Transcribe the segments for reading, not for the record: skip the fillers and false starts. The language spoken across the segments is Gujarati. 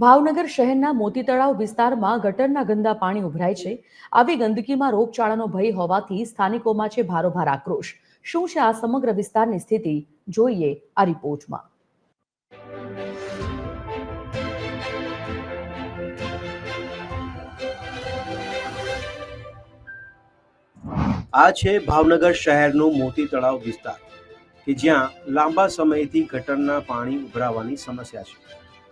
ભાવનગર શહેરના મોતી તળાવ વિસ્તારમાં ગટરના ગંદા પાણી ઉભરાય છે। આવી ગંદકીમાં રોગચાળાનો ભય હોવાથી સ્થાનિકોમાં છે ભારોભાર આક્રોશ। શું છે આ સમગ્ર વિસ્તારની સ્થિતિ? જોઈએ આ રિપોર્ટમાં। આ છે ભાવનગર શહેરનો મોતી તળાવ વિસ્તાર કે જ્યાં લાંબા સમયથી ગટરના પાણી ઉભરાવાની સમસ્યા છે।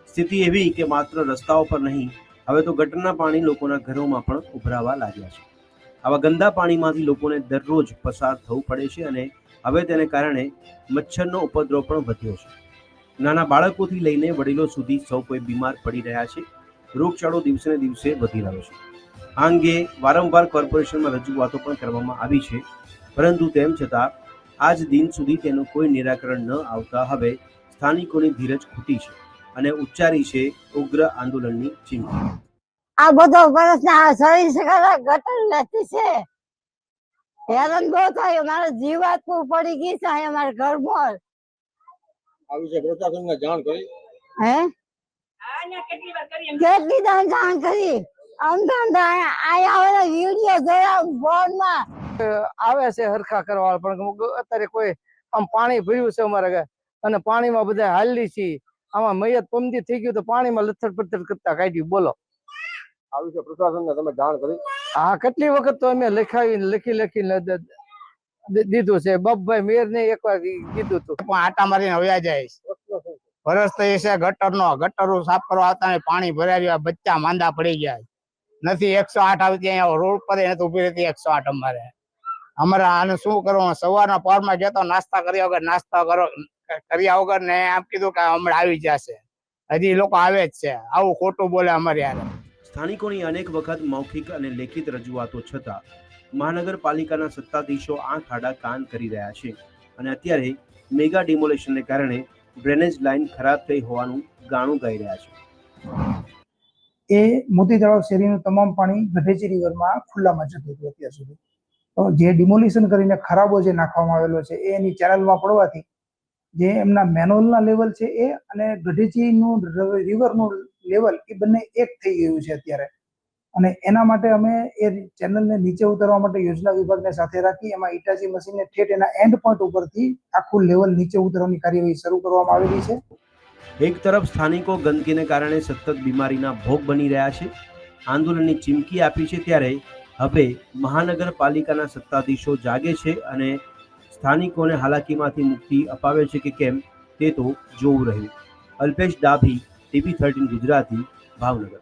સ્થિતિ એવી કે માત્ર રસ્તાઓ પર નહીં, હવે તો ગટરના પાણી લોકોના ઘરોમાં પણ ઉભરાવા લાગ્યા છે। આવા ગંદા પાણીમાંથી લોકોને દરરોજ પસાર થવું પડે છે અને હવે તેને કારણે મચ્છરનો ઉપદ્રવ પણ વધ્યો છે। નાના બાળકોથી લઈને વડીલો સુધી સૌ કોઈ બીમાર પડી રહ્યા છે। રોગચાળો દિવસે ને દિવસે વધી રહ્યો છે। આ અંગે વારંવાર કોર્પોરેશનમાં રજૂઆતો પણ કરવામાં આવી છે, પરંતુ તેમ છતાં આજ દિન સુધી તેનું કોઈ નિરાકરણ ન આવતા હવે સ્થાનિકોની ધીરજ ખૂટી છે અને ઉચ્ચારી છે ઉગ્ર આંદોલનની ચીમકી। આ બધો વર્ષના સવી સગા ગટર નથી છે, હેરાન બહુ થાય। મારે જીવાતું પડી ગઈ છે અમારા ઘરમાં। આ વિશે પ્રશાસનને જાણ કરી? હે કેટલી જાણ કરી? આયા વિડીયો જોયા ફોનમાં આવે છે હરખા કરવા, પણ અત્યારે કોઈ આમ પાણી ભર્યું છે અમારે અને પાણીમાં બધા હાલી છે। આમાં મયત પમદી થઈ ગયું તો પાણીમાં લથડ પથડ કરતા કાઢ્યું। બોલો, આ વિશે પ્રશાસનને તમે જાણ કરી? હા, કેટલી વખત તો અમે લખીને દીધું છે। બપભાઈ મેયર ને એકવાર કીધું હતું, પણ આટા મારીને વયા જાય। વરસ તો એ છે ગટરો સાફ કરવા આવતા ને પાણી ભરાઈ રહ્યા, બચ્ચા માંદા પડી ગયા નથી। 108 આવતી અહીંયા રોડ પર નથી ઉભી રહેતી 108 અમારે આને શું કરવાનું? સવારના પરમાં જતો નાસ્તા કર્યા વગર ને આમ કીધું કે હમણાં આવી જશે, હજી લોકો આવે જ છે। આવું ખોટું બોલે અમારે યાર। સ્થાનિકોની અનેક વખત મૌખિક અને લેખિત રજૂઆતો છતાં મહાનગરપાલિકાના સત્તાધીશો આંખ આડા કાન કરી રહ્યા છે અને અત્યારે મેગા ડિમોલેશનને કારણે ડ્રેનેજ લાઇન ખરાબ થઈ હોવાનું ગાણું ગાઈ રહ્યા છે। એ મોતી તળાવ શેરીનું તમામ પાણી ગઢેચી રિવરમાં ખુલ્લામાં જતું હતું અત્યાર સુધી। તો જે ડિમોલિશન કરીને ખરાબો જે નાખવામાં આવેલો છે એ એની ચેનલમાં પડવાથી જે એમના મેનહોલના લેવલ છે એ અને ગઢેચીનું રિવરનું લેવલ એ બંને એક થઈ ગયું છે અત્યારે। અને એના માટે અમે એ ચેનલને નીચે ઉતારવા માટે યોજના વિભાગને સાથે રાખી એમાં ઇટાચી મશીનને ઠેઠ એના એન્ડ પોઈન્ટ ઉપરથી આખું લેવલ નીચે ઉતારવાની કાર્યવાહી શરૂ કરવામાં આવેલી છે। એક તરફ સ્થાનિકો ગંદકીને કારણે સતત બીમારીના ભોગ બની રહ્યા છે, આંદોલનની ચીમકી આપી છે, ત્યારે હવે મહાનગરપાલિકાના સત્તાધીશો જાગે છે અને સ્થાનિકોને હાલાકીમાંથી મુક્તિ અપાવે છે કે કેમ તે તો જોવું રહ્યું। અલ્પેશ ડાભી, TV13 ગુજરાતી, ભાવનગર।